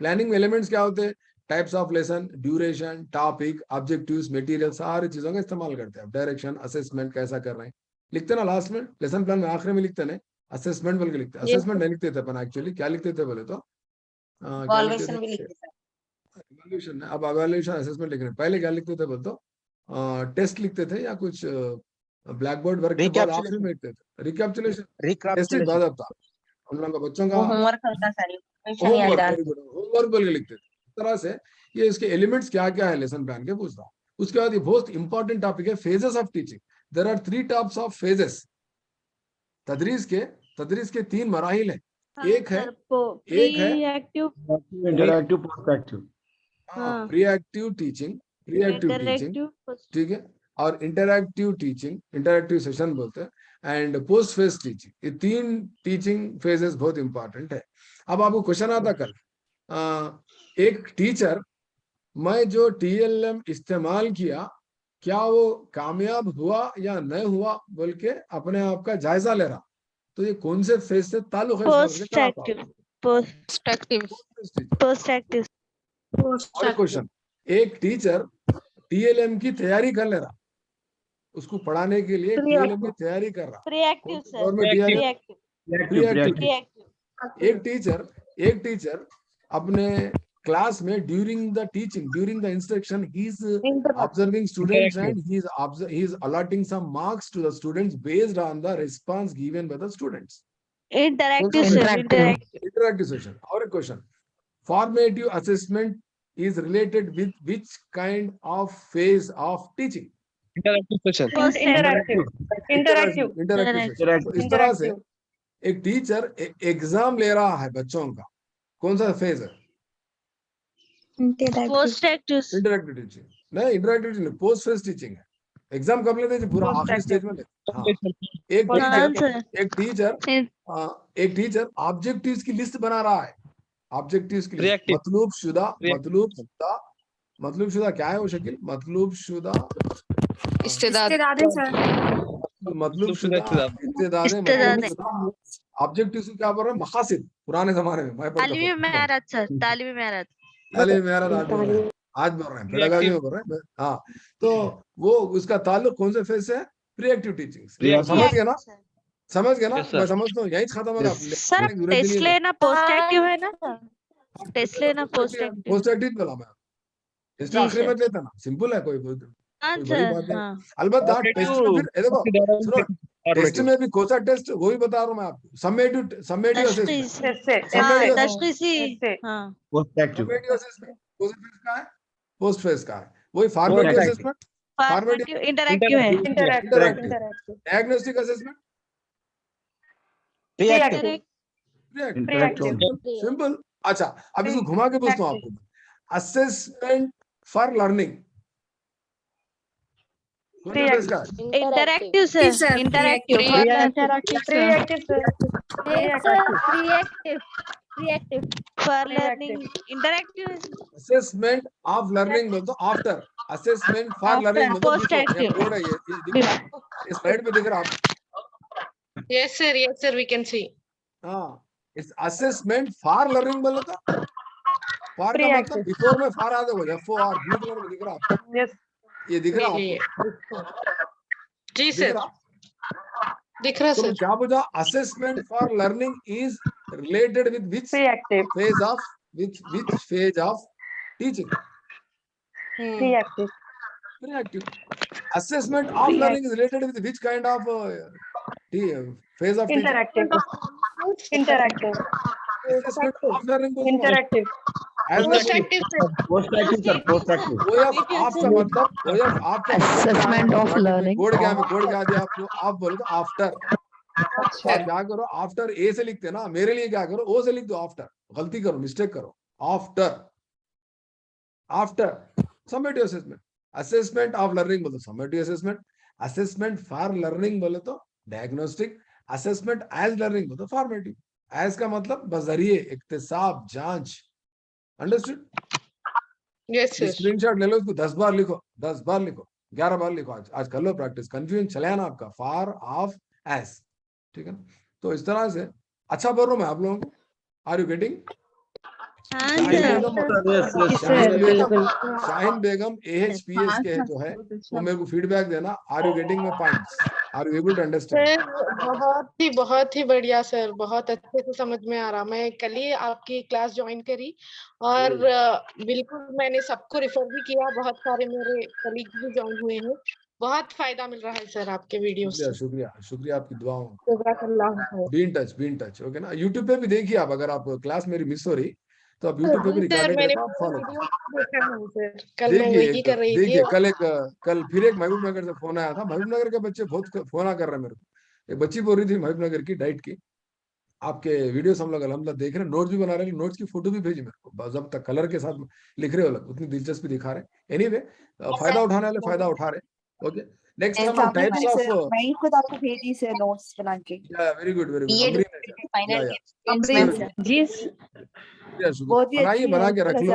प्लानिंग में एलिमेंट्स क्या होते हैं? Types of lesson, duration, topic, objectives, material, सारी चीजों का इस्तेमाल करते हैं। डायरेक्शन, असेसमेंट कैसा कर रहे हैं लिखते ना लास्ट में, लेसन प्लान में आखिर में लिखते ना असेसमेंट बोल के लिखते। असेसमेंट नहीं लिखते थे अपन, एक्चुअली क्या लिखते थे बोले तो क्या लिखते इवैल्यूएशन भी थे? लिखते हैं। इवैल्यूएशन, अब इवैल्यूएशन असेसमेंट लिख रहे हैं। पहले क्या लिखते थे बोल तो टेस्ट लिखते थे, या कुछ ब्लैक बोर्ड वर्क के बाद आखिरी में लिखते थे रिकैप्चुलेशन। टेस्ट इज बाद अब था हम लोगों का, बच्चों का वो होमवर्क होता सारी क्वेश्चन याद होमवर्क। डाल। वेरी गुड, होमवर्क बोल के लिखते थे। इस तरह से ये इसके एलिमेंट्स क्या क्या है लेसन प्लान के पूछ रहा हूँ। उसके बाद ये बहुत इंपॉर्टेंट टॉपिक है, phases of teaching. There are 3 types of phases. तदरीस के 3 मराहिल है। एक है प्रीएक्टिव, इंटरैक्टिव, पोस्ट एक्टिव। हाँ। प्रीएक्टिव टीचिंग, इंटरएक्टिव, ठीक है, और इंटरैक्टिव टीचिंग, इंटरैक्टिव सेशन बोलते हैं, एंड पोस्ट फेज टीचिंग। ये 3 टीचिंग फेजेस बहुत इंपॉर्टेंट है। अब आपको क्वेश्चन आता कल, एक टीचर, मैं जो TLM इस्तेमाल किया क्या वो कामयाब हुआ या नहीं हुआ बोल के अपने आप का जायजा ले रहा, तो ये कौन से फेज से ताल्लुक है? Post active, post active. और क्वेश्चन, एक टीचर TLM की तैयारी कर ले रहा, उसको पढ़ाने के लिए TLM की तैयारी कर रहा, प्रीएक्टिव सर, गवर्नमेंट प्रीएक्टिव। एक टीचर अपने क्लास में during the teaching, during the instruction, he is observing students and he is allotting some marks to the students based on the response given by the students. Interactive sir, Interactive session. और एक question, formative assessment is related with which kind of phase of teaching? Interactive session. Post interactive interactive interactive. इस तरह से एक teacher exam ले रहा है बच्चों का, कौन सा फेज है? post active इंटरैक्टिव टीचिंग नहीं, interactive teaching post phase teaching है। एग्जाम कब लेते हैं? पूरा आखिरी स्टेज में लेते हैं। हाँ, एक टीचर ऑब्जेक्टिव्स की लिस्ट बना रहा है। ऑब्जेक्टिव्स की लिस्ट, मतलब शुदा क्या है वो शकील? मतलब शुदा ऑब्जेक्टिव्स क्या बोल रहे हैं? मकासिद। पुराने जमाने में मैं तालीमी मेहनत सर, तालीमी मेहनत आज बोल रहे हैं, पेडागॉजी में बोल रहे हैं। हाँ, तो वो उसका ताल्लुक कौन से फेज से है? प्रीएक्टिव टीचिंग। समझ गया ना? समझ गया ना? मैं समझता हूँ यही खत्म होगा। सर टेस्ट लेना पोस्ट एक्टिव है ना? टेस्ट लेना पोस्ट एक्टिव। पोस्ट एक्टिव बोला मैं, टेस्ट आखिरी में लेता ना, सिंपल है, कोई बड़ी बात है। अलबत्ता टेस्ट में फिर देखो, सुनो, टेस्ट में भी कौन सा टेस्ट वही बता रहा हूँ मैं आपको। समेटिव असेसमेंट पोस्ट फेज का है। वही फॉर्मेटिव असेसमेंट, फॉर्मेटिव इंटरैक्टिव है। Diagnostic assessment reactive simple. अच्छा, अब इसको घुमा के पूछता हूँ आपको, assessment for learning interactive sir, interactive for learning interactive. Assessment of learning बोल दो आफ्टर, असेसमेंट फॉर लर्निंग बोल दो पोस्ट एक्टिव। कोड है ये दिख रहा है, इस स्लाइड पे दिख रहा है आपको। Yes sir, we can see. हाँ, इस असेसमेंट फॉर लर्निंग बोल दो। फॉर का मतलब बिफोर में फॉर आ जाएगा, FOR ब्लू कलर में दिख रहा है आपको। यस ये दिख रहा है आपको? जी सर, दिख रहा तो सर। क्या पूछा? Assessment for learning is related with which reactive phase of which phase of teaching? Reactive Reactive. Assessment of learning is related with which kind of phase of teaching? Interactive interactive Assessment of learning को interactive Post active sir. Post active sir, post active. OF आपका मतलब assessment of learning code क्या दिया आपको? आप बोलो after. आप क्या करो, आफ्टर ए से लिखते ना, मेरे लिए क्या करो, ओ से लिख दो आफ्टर। गलती करो, मिस्टेक करो, after summative assessment. Assessment of learning बोलो summative assessment, assessment for learning बोले तो डायग्नोस्टिक, असेसमेंट एज लर्निंग बोलो फॉर्मेटिव। एज का मतलब बजरिए इक्तिसाब जांच। अंडरस्टूड? Yes sir. स्क्रीनशॉट ले लो, इसको 10 बार लिखो, 10 बार लिखो, 11 बार लिखो। आज कर लो प्रैक्टिस। कंफ्यूजन चले ना आपका, फॉर ऑफ एज, ठीक है ना? तो इस तरह से अच्छा बोल रहा हूँ मैं आप लोगों को। Are you getting? Shaheen Begum AHPS के जो है वो मेरे को फीडबैक देना। Are you getting my points? Are you able to understand? Sir बहुत ही बढ़िया सर, बहुत अच्छे से समझ में आ रहा। मैं कल ही आपकी क्लास ज्वाइन करी और बिल्कुल मैंने सबको रेफर भी किया। बहुत सारे मेरे कलीग भी ज्वाइन हुए हैं। बहुत फायदा मिल रहा है सर आपके वीडियो से। शुक्रिया शुक्रिया आपकी दुआओं। जज़ाकल्लाह। बी इन टच ओके ना? यूट्यूब पे भी देखिए आप, अगर आप क्लास मेरी मिस हो रही तो आप यूट्यूब पे भी सर रिकॉर्डेड मैंने आप फॉलो देखा है सर, कल मैं वही कर रही थी। देखिए कल फिर एक महबूब नगर से फोन आया था। महबूब नगर के बच्चे बहुत फोन कर रहे हैं मेरे को। एक बच्ची बोल रही थी महबूब नगर की, डाइट की, आपके वीडियोस हम लोग अल्हम्दुलिल्लाह देख रहे हैं, नोट्स भी बना रहे हैं, नोट्स की फोटो भी भेजी मेरे को, जब तक कलर के साथ लिख रहे हो लोग, उतनी दिलचस्पी दिखा रहे। एनीवे फायदा उठाने वाले फायदा उठा रहे। ओके, नेक्स्ट हम टाइप्स ऑफ, मैं खुद आपको भेजी से नोट्स बना के। वेरी गुड जी बनाइए, बना के रख लो,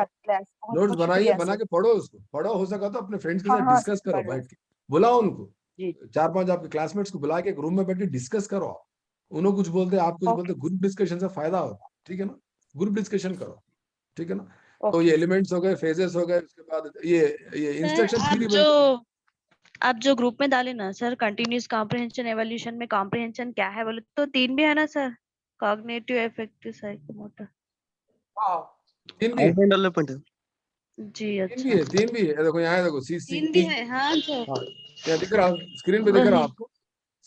नोट्स बनाइए, बना बना के पढ़ो, उसको पढ़ो, हो सका तो अपने फ्रेंड्स के साथ डिस्कस करो बैठ के, बुलाओ उनको, 4-5 आपके क्लासमेट्स को बुला के एक रूम में बैठ के डिस्कस करो। उन्होंने कुछ बोलते, आप कुछ बोलते, ग्रुप डिस्कशन से फायदा होगा, ठीक है ना? ग्रुप डिस्कशन करो, ठीक है ना? तो ये एलिमेंट्स हो गए, फेजेस हो गए, उसके बाद ये इंस्ट्रक्शन थ्योरी। आप जो ग्रुप में डाले ना सर, कंटिन्यूस कॉम्प्रिहेंशन एवोल्यूशन में कॉम्प्रिहेंशन क्या है बोले तो 3 भी है ना सर? Cognitive, affective, psychomotor. हां, 3 भी डेवलपमेंट जी अच्छा, 3 भी है। देखो यहाँ देखो CC 3 भी है। हाँ सर, क्या दिख रहा है स्क्रीन पे? दिख रहा है आपको?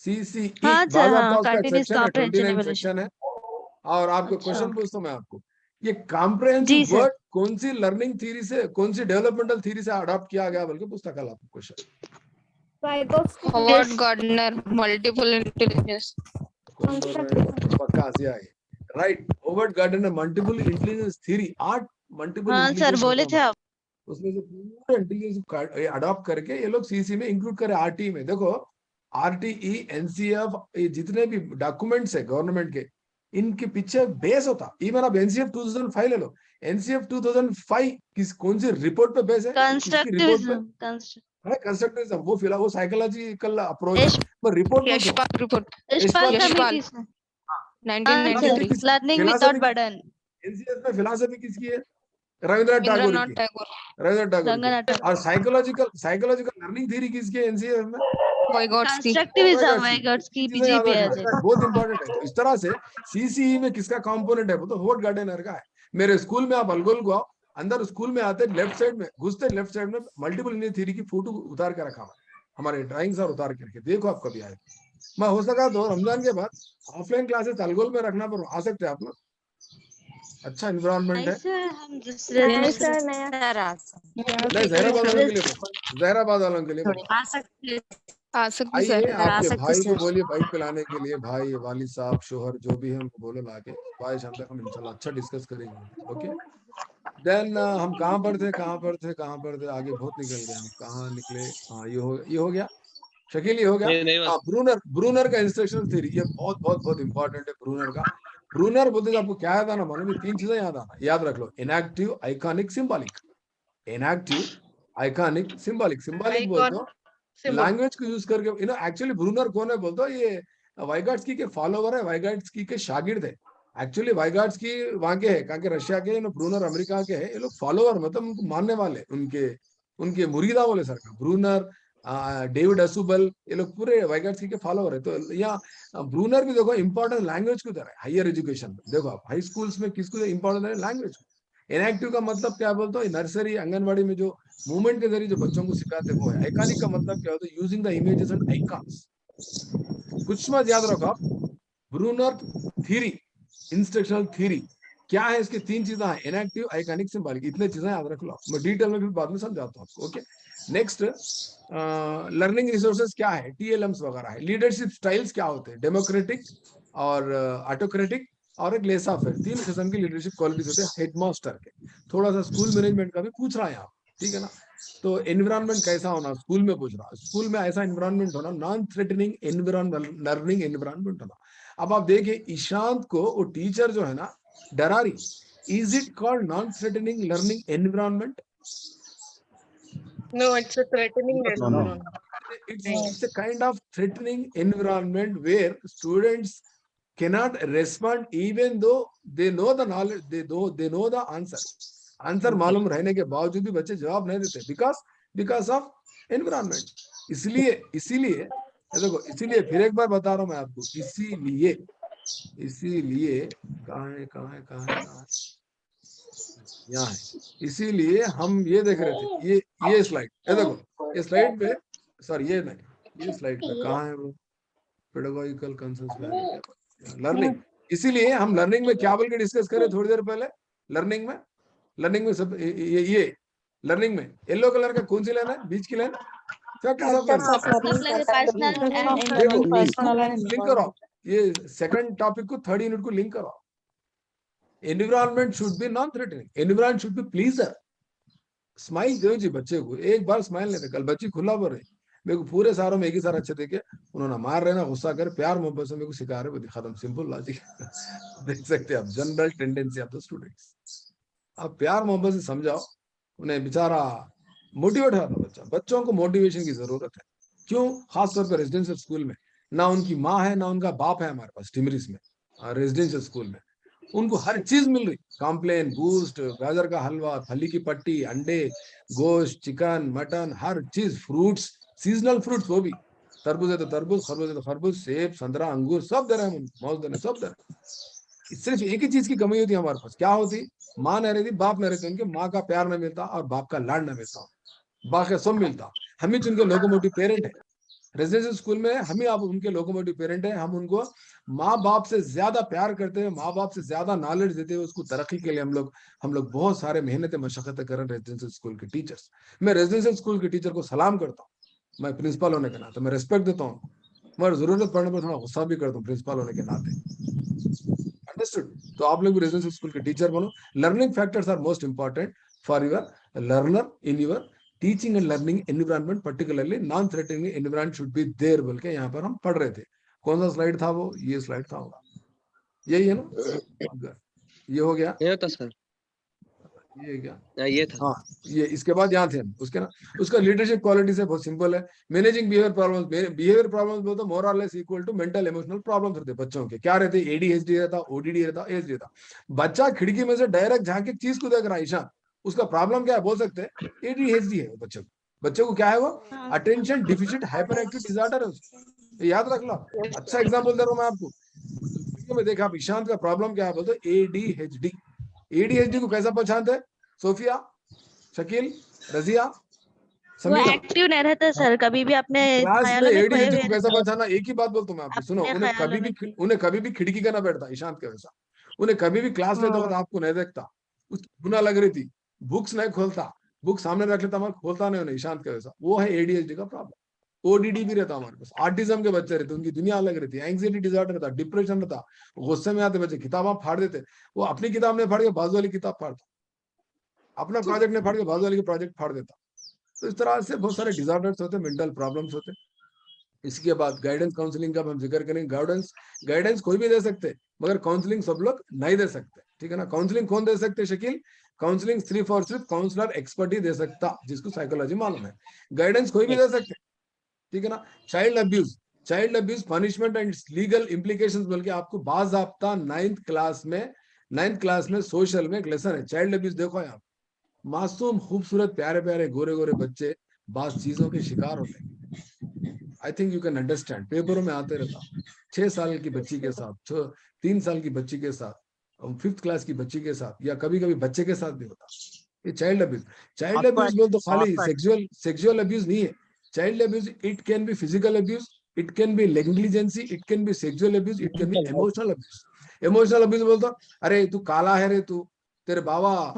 CCE हाँ सर, हाँ, उसका कंटिन्यूस सेक्शन है, कॉम्प्रिहेंशन 29 एवोल्यूशन। सेक्शन है। और आपको अच्छा। क्वेश्चन पूछता हूं मैं आपको, ये जी कॉम्प्रिहेंसिव सर। वर्ड कौन सी लर्निंग थ्योरी से, कौन सी डेवलपमेंटल थ्योरी से अडॉप्ट किया गया बल्कि पूछता कल आपको question. Howard Gardner, multiple intelligence. कौन बोल रहा है? पक्का हंसी आई। राइट, होवर्ड गार्डनर ने मल्टीपल इंटेलिजेंस थ्योरी, 8 मल्टीपल हाँ सर बोले थे आप। उसमें से पूरा इंटेलिजेंस अडॉप्ट करके ये लोग सीसी में इंक्लूड करे। आरटी में देखो, आरटीई, एनसीएफ, ये जितने भी डॉक्यूमेंट्स है गवर्नमेंट के, इनके पीछे बेस होता। इवन आप एनसीएफ 2005 ले लो, एनसीएफ 2005 किस कौन सी रिपोर्ट पे बेस है? Constructivism, constructivism. वो फिलहाल वो साइकोलॉजिकल अप्रोच पर report Yashpal report, Yashpal Yashpal, committee से 1993. Learning without burden. एनसीएफ में फिलॉसफी किसकी है? रविंद्रनाथ रवींद्रनाथ टैगोर की। टैगोर, रविंद्रनाथ रंगनाथ टैगोर की। और साइकोलॉजिकल लर्निंग थ्योरी किसकी है एनसीएफ में? वाइगॉट्स्की, कंस्ट्रक्टिविज्म, वाइगॉट्स्की, चीजें याद पीजीपीएस। रखना बहुत इंपॉर्टेंट है। तो इस तरह से सीसीई में किसका कंपोनेंट है? वो तो होवर्ड गार्डनर का है। मेरे स्कूल में आप अलगोल को आओ, अंदर स्कूल में आते लेफ्ट साइड में घुसते, लेफ्ट साइड में मल्टीपल इंटेलिजेंस थ्योरी की फोटो उतार के रखा हुआ, हमारे ड्राइंग सर उतार करके देखो, आप कभी आए। मैं हो सका तो रमजान के बाद ऑफलाइन क्लासेस अलगोल में रखना, पर आ सकते हैं आप लोग। अच्छा एनवायरनमेंट है। हम दूसरे नहीं, जहराबाद वालों के लिए, जहराबाद वालों के लिए आ सकते आइए, सर। आपके भाई को बोलिए बाइक पे लाने के लिए। भाई, वालिद साहब, शोहर, जो भी है उनको बोलो लाके। भाई शाम तक हम इंशाल्लाह अच्छा डिस्कस करेंगे। ओके, देन हम कहाँ पर थे? आगे बहुत निकल गए हम। कहाँ निकले? हाँ, ये हो गया शकील, ये हो गया। हाँ, ब्रूनर का इंस्ट्रक्शनल थ्योरी, ये बहुत बहुत बहुत इंपॉर्टेंट है ब्रूनर का। ब्रूनर बोलते थे, आपको क्या याद आना मालूम है? 3 चीजें याद आना, याद रख लो। Enactive, iconic, symbolic. Enactive, iconic, symbolic. Symbolic बोलते हो लैंग्वेज को यूज करके। एक्चुअली ब्रूनर कौन है बोलते हो? ये वाइगाट्स्की के फॉलोवर है, वाइगाट्स्की के शागिर्द है। एक्चुअली वाइगाट्स्की वहां के है, कहाँ के? रशिया के। ब्रूनर अमेरिका के है। ये लोग फॉलोवर, मतलब उनको मानने वाले, उनके मुरीदा बोले सर का। ब्रूनर, डेविड असुबल, ये लोग पूरे वाइगाट्स्की के फॉलोवर है। तो यहाँ ब्रूनर भी देखो इंपॉर्टेंट लैंग्वेज की तरह है। हायर एजुकेशन में देखो आप, हाई स्कूल्स में किसको इंपॉर्टेंट है? लैंग्वेज को। इनएक्टिव का मतलब क्या बोलते हो? नर्सरी, आंगनबाड़ी में जो मूवमेंट के जरिए जो बच्चों को सिखाते हैं वो है। आइकॉनिक का मतलब क्या होता है? Using the images and icons. कुछ मत याद रखो आप, ब्रूनर थ्योरी, इंस्ट्रक्शनल थ्योरी क्या है? इसके 3 चीजें हैं, इनएक्टिव, आइकॉनिक, सिंबॉलिक। इतने चीजें याद रख लो। मैं डिटेल में फिर बाद में समझाता हूँ आपको। ओके, नेक्स्ट, लर्निंग रिसोर्सेज क्या है? टीएलएम्स वगैरह है। लीडरशिप स्टाइल्स क्या होते हैं? डेमोक्रेटिक और ऑटोक्रेटिक और एक लेसा फेयर। 3 किस्म की लीडरशिप क्वालिटीज होते हैं हेडमास्टर के। थोड़ा सा स्कूल मैनेजमेंट का भी पूछ रहा है यहाँ, ठीक है ना? तो एनवायरनमेंट कैसा होना स्कूल में पूछ रहा है। स्कूल में ऐसा एनवायरनमेंट होना, non threatening environment, learning environment होना। अब आप देखिए, ईशांत को वो टीचर जो है ना डरा रही, is it called non threatening learning environment? No, it's a threatening environment. It's a kind of threatening environment where students cannot respond even though they know the knowledge, they know the answer. Answer मालूम रहने के बावजूद भी बच्चे जवाब नहीं देते, because of environment. इसीलिए देखो, इसीलिए फिर एक बार बता रहा हूं मैं आपको, इसीलिए कहाँ है यहाँ है। इसीलिए हम ये देख रहे थे, ये स्लाइड, ये देखो, ये स्लाइड पे, सॉरी ये नहीं, ये स्लाइड पे कहाँ है वो? Pedagogical concept, learning. इसीलिए हम लर्निंग में क्या बोल के डिस्कस करें थोड़ी देर पहले? लर्निंग में सब ये लर्निंग में येलो कलर का कौन सी लाइन है? बीच की लाइन लिंक करो। ये सेकंड टॉपिक को, थर्ड यूनिट को लिंक करो। Environment should B non threatening, environment should B pleaser. Smile दो जी बच्चे को, एक बार स्माइल नहीं दे। कल बच्ची खुला बोल रही, मेरे को पूरे सारों में एक ही सारा अच्छे देखे, उन्होंने मार रहे ना, गुस्सा कर, प्यार मोहब्बत से मेरे को सिखा रहे, खत्म, सिंपल लॉजिक। देख सकते हैं आप, general tendency of the students. आप प्यार मोहब्बत से समझाओ उन्हें, बेचारा मोटिवेट होता बच्चों को मोटिवेशन की जरूरत है। क्यों? खासतौर पर रेजिडेंशियल स्कूल में ना उनकी माँ है ना उनका बाप है। हमारे पास टिमरिस में रेजिडेंशियल स्कूल में उनको हर चीज मिल रही, कॉम्प्लेन, बूस्ट, गाजर का हलवा, फली की पट्टी, अंडे, गोश्त, चिकन, मटन, हर चीज, फ्रूट्स, सीजनल फ्रूट्स, वो भी तरबूज है तो तरबूज, खरबूज है तो खरबूज, सेब, संतरा, अंगूर सब दे रहे हैं, मौज दे रहे, सब दे रहे। सिर्फ एक ही चीज की कमी होती है हमारे पास, क्या होती? माँ नहीं रहती, बाप नहीं रहते, उनके माँ का प्यार नहीं मिलता और बाप का लाड नहीं मिलता, बाकी सब मिलता। हम ही उनके लोकोमोटिव पेरेंट है। रेजिडेंशियल स्कूल में हम ही आप उनके लोकोमोटिव पेरेंट है। हम उनको माँ बाप से ज्यादा प्यार करते हैं, माँ बाप से ज्यादा नॉलेज देते हैं। उसको तरक्की के लिए हम लोग बहुत सारे मेहनत मशक्कत कर रहे हैं। रेजिडेंशियल स्कूल के टीचर्स, मैं रेजिडेंशियल स्कूल के टीचर को सलाम करता हूँ। मैं प्रिंसिपल होने के नाते मैं रेस्पेक्ट देता हूँ, मगर जरूरत पड़ने पर थोड़ा गुस्सा भी करता हूँ प्रिंसिपल होने के नाते। अंडरस्टूड? तो आप लोग भी रेजिडेंशियल स्कूल के टीचर बनो। Learning factors are most important for your learner in your teaching and learning environment, particularly non threatening environment should be there बोल के यहाँ पर हम पढ़ रहे थे। कौन सा स्लाइड था वो? ये स्लाइड था होगा, यही है ना? ये हो गया, ये था सर, ये क्या? ये था। हाँ, ये इसके बाद यहाँ थे हम उसके ना। उसका लीडरशिप क्वालिटी से बहुत सिंपल है। Managing behaviour problems, behaviour problems बोलते मोर और less equal to mental emotional problems रहते बच्चों के। क्या रहते? एडीएचडी रहता, ओडीडी रहता, एचडी रहता। बच्चा खिड़की में से डायरेक्ट झांक के चीज को देख रहा है, ईशान, उसका प्रॉब्लम क्या है बोल सकते हैं? एडीएचडी है बच्चे को क्या है वो? Attention deficit hyper active disorder है उसको, याद रख लो। अच्छा एग्जाम्पल दे रहा हूँ मैं आपको, वीडियो में देखा आप, ईशांत का प्रॉब्लम क्या है बोलते? एडीएचडी। एडीएचडी को कैसा पहचानते हैं? सोफिया, शकील, रजिया, वो समीरा, एक्टिव नहीं रहता सर, कभी भी अपने क्लास में ख्यालों में खोए एडीएचडी हुए को कैसा रहते हैं। पहचाना? एक ही बात बोलता हूं मैं आपको, सुनो। अपने ख्यालों में उन्हें कभी भी खिड़की का ना बैठता, ईशांत के वैसा। उन्हें कभी भी क्लास लेते वक्त आपको नहीं देखता, उसकी गुना लग रही थी, बुक्स नहीं खोलता, बुक सामने रख लेता मगर खोलता नहीं उन्हें, ईशांत के वैसा। वो है एडीएचडी का प्रॉब्लम। ओडीडी भी रहता हमारे पास, ऑटिज्म के बच्चे रहते, उनकी दुनिया अलग रहती है, एंग्जाइटी डिसऑर्डर रहता, डिप्रेशन रहता, गुस्से में आते बच्चे, किताबें फाड़ देते। वो अपनी किताब नहीं फाड़ के बाजू वाली किताब फाड़ता, अपना प्रोजेक्ट नहीं फाड़ के बाजू वाली की प्रोजेक्ट फाड़ देता। तो इस तरह से बहुत सारे डिसऑर्डर्स होते, मेंटल प्रॉब्लम्स होते। इसके बाद गाइडेंस काउंसलिंग का हम जिक्र करेंगे। गाइडेंस कोई भी दे सकते, मगर काउंसलिंग सब लोग नहीं दे सकते, ठीक है ना? काउंसलिंग कौन दे सकते शकील? काउंसलिंग सिर्फ और सिर्फ काउंसलर एक्सपर्ट ही दे सकता, जिसको साइकोलॉजी मालूम है। गाइडेंस कोई भी दे सकते, ठीक है ना? Child abuse punishment and legal implications बोल के आपको बाज़ाब्ता 9th क्लास में सोशल में एक लेसन है, चाइल्ड अब्यूज। देखो यहाँ मासूम खूबसूरत प्यारे प्यारे गोरे गोरे बच्चे बास चीजों के शिकार होते हैं। I think you can understand, पेपरों में आते रहता, 6 साल की बच्ची के साथ, 3 साल की बच्ची के साथ, 5th क्लास की बच्ची के साथ, या कभी कभी बच्चे के साथ भी होता। ये चाइल्ड अब्यूज बोल तो खाली सेक्सुअल अब्यूज नहीं है। Child abuse it can be physical abuse, it can be negligence, it can be sexual abuse, it can be emotional abuse. Emotional abuse बोलता, अरे तू काला है रे, तू तेरे बाबा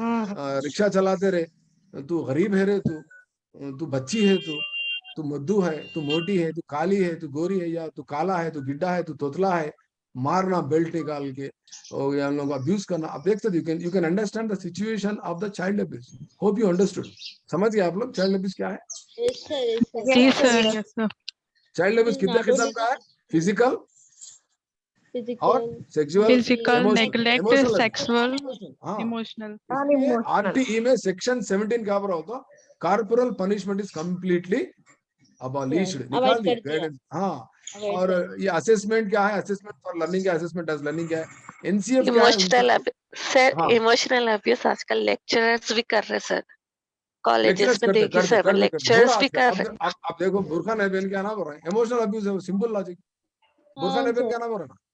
रिक्शा चलाते रे, तू गरीब है रे, तू बच्ची है, तू मद्दू है, तू मोटी है, तू काली है, तू गोरी है, या तू काला है, तू गिड्डा है, तू तोतला है, मारना बेल्ट निकाल के, और या लोग अब्यूज करना। आप देख सकते, you can understand the situation of the child abuse. Hope you understood. समझ गए आप लोग चाइल्ड अब्यूज क्या है? यस सर, जी sir, yes sir. Child abuse कितने किस्म का है? फिजिकल और सेक्सुअल, फिजिकल, नेग्लेक्ट, सेक्सुअल, हाँ। इमोशनल। आरटीई में सेक्शन 17 क्या होता? Corporal punishment is completely abolished, निकाल दिया गाइडेंस। हाँ, और ये असेसमेंट क्या है? असेसमेंट फॉर लर्निंग क्या है? असेसमेंट एज लर्निंग क्या है? एनसीएफ क्या है? सर इमोशनल अब्यूज आजकल लेक्चरर्स भी कर रहे सर, कॉलेजेस में देखिए सर, लेक्चरर्स भी कर रहे। अब देखो, बुरखा नहीं पहन के आना बोल रहा है, इमोशनल अब्यूज है, सिंपल लॉजिक। बुरखा नहीं पहन के आना बोल रहा है,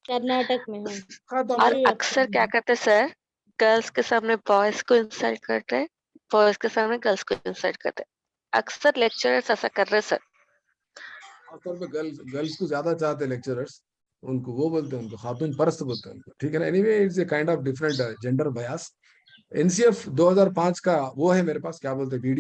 कर्नाटक में है। और अक्सर क्या करते सर, गर्ल्स के सामने बॉयज को इंसल्ट करते हैं, बॉयज के सामने गर्ल्स को इंसल्ट करते हैं। अक्सर लेक्चरर्स ऐसा कर रहे सर। आमतौर पे गर्ल्स को ज्यादा चाहते लेक्चरर्स, उनको वो बोलते हैं, उनको खातून परस्त बोलते हैं उनको, ठीक है ना? Anyway it's a kind of different gender bias. NCF 2005 का वो है मेरे पास, क्या बोलते हैं,